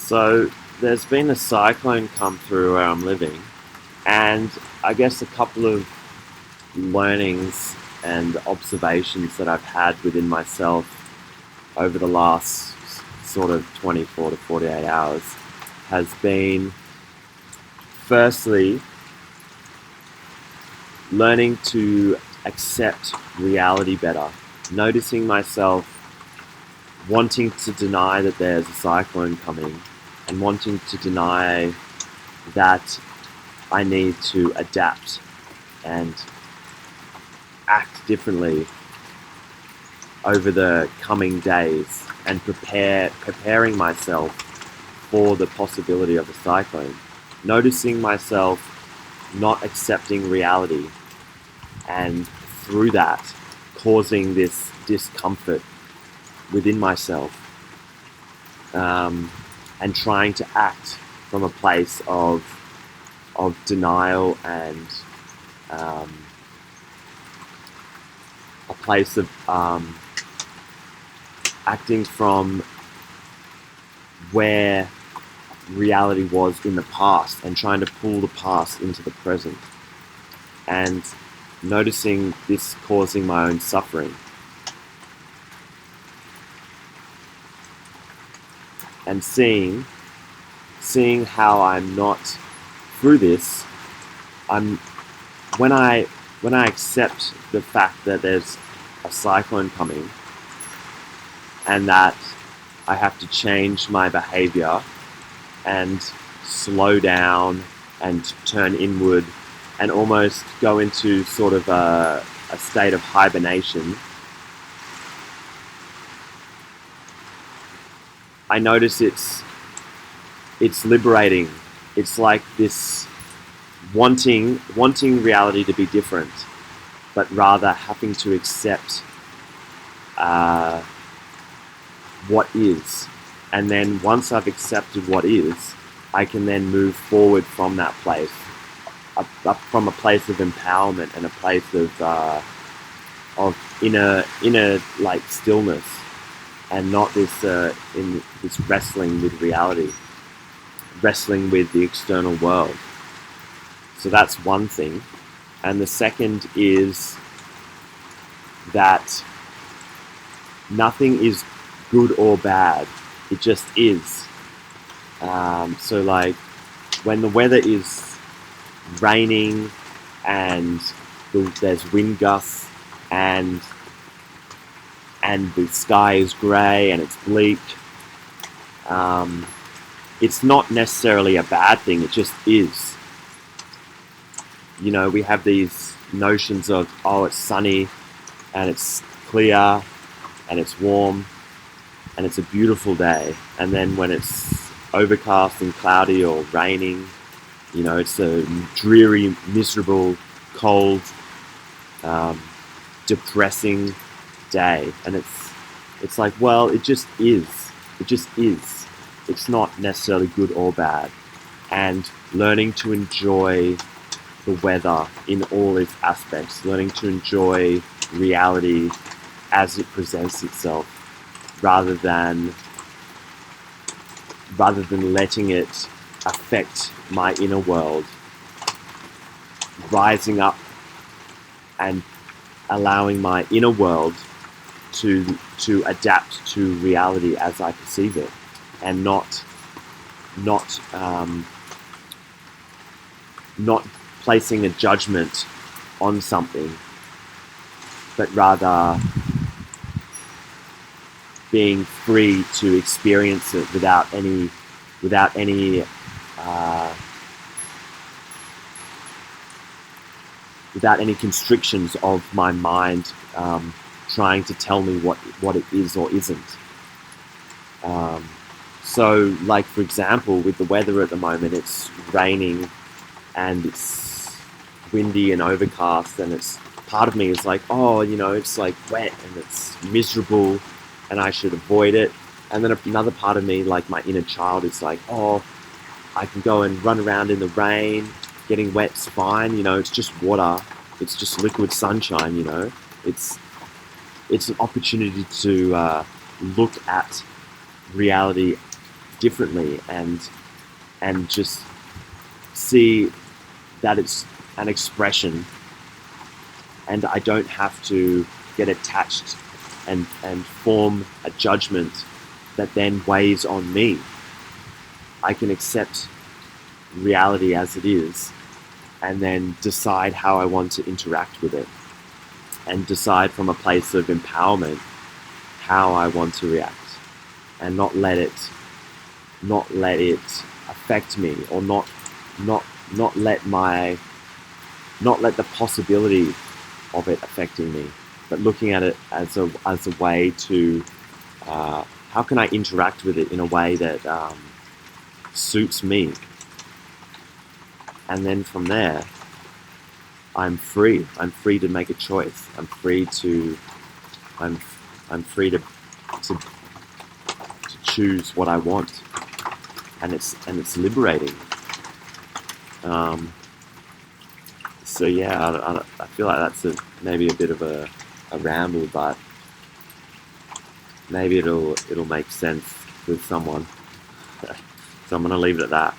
So there's been a cyclone come through where I'm living, and I guess a couple of learnings and observations that I've had within myself over the last sort of 24 to 48 hours has been, firstly, learning to accept reality better, noticing myself wanting to deny that there's a cyclone coming and wanting to deny that I need to adapt and act differently over the coming days and preparing myself for the possibility of a cyclone. Noticing myself not accepting reality and through that causing this discomfort within myself, and trying to act from a place of denial and a place of acting from where reality was in the past and trying to pull the past into the present, and noticing this causing my own suffering. And seeing how I'm not through this. I'm when I accept the fact that there's a cyclone coming and that I have to change my behavior and slow down and turn inward and almost go into sort of a state of hibernation, I notice it's liberating. It's like this wanting reality to be different, but rather having to accept what is. And then once I've accepted what is, I can then move forward from that place, up from a place of empowerment and a place of inner like stillness, and not this in this wrestling with reality, wrestling with the external world. So that's one thing. And the second is that nothing is good or bad. It just is. So like when the weather is raining and there's wind gusts and the sky is grey and it's bleak, it's not necessarily a bad thing, it just is. You know, we have these notions of, oh, it's sunny and it's clear and it's warm and it's a beautiful day, and then when it's overcast and cloudy or raining, you know, it's a dreary, miserable, cold, depressing day. And it's like, well, it just is. It just is. It's not necessarily good or bad. And learning to enjoy the weather in all its aspects, learning to enjoy reality as it presents itself, rather than letting it affect my inner world, rising up and allowing my inner world to adapt to reality as I perceive it, and not placing a judgment on something, but rather being free to experience it without any constrictions of my mind trying to tell me what it is or isn't. So, like for example, with the weather at the moment, it's raining and it's windy and overcast, and it's part of me is like, oh, you know, it's like wet and it's miserable and I should avoid it. And then another part of me, like my inner child, is like, oh, I can go and run around in the rain, getting wet's fine, you know, it's just water, it's just liquid sunshine, you know. It's an opportunity to look at reality differently, and just see that it's an expression, and I don't have to get attached and form a judgment that then weighs on me. I can accept reality as it is and then decide how I want to interact with it, and decide from a place of empowerment how I want to react, and not let it affect me, or not let the possibility of it affecting me, but looking at it as a way to how can I interact with it in a way that suits me, and then from there I'm free. I'm free to make a choice. I'm I'm free to choose what I want, and it's liberating. Um, so yeah, I feel like that's maybe a bit of a ramble, but maybe it'll make sense with someone. So I'm gonna leave it at that.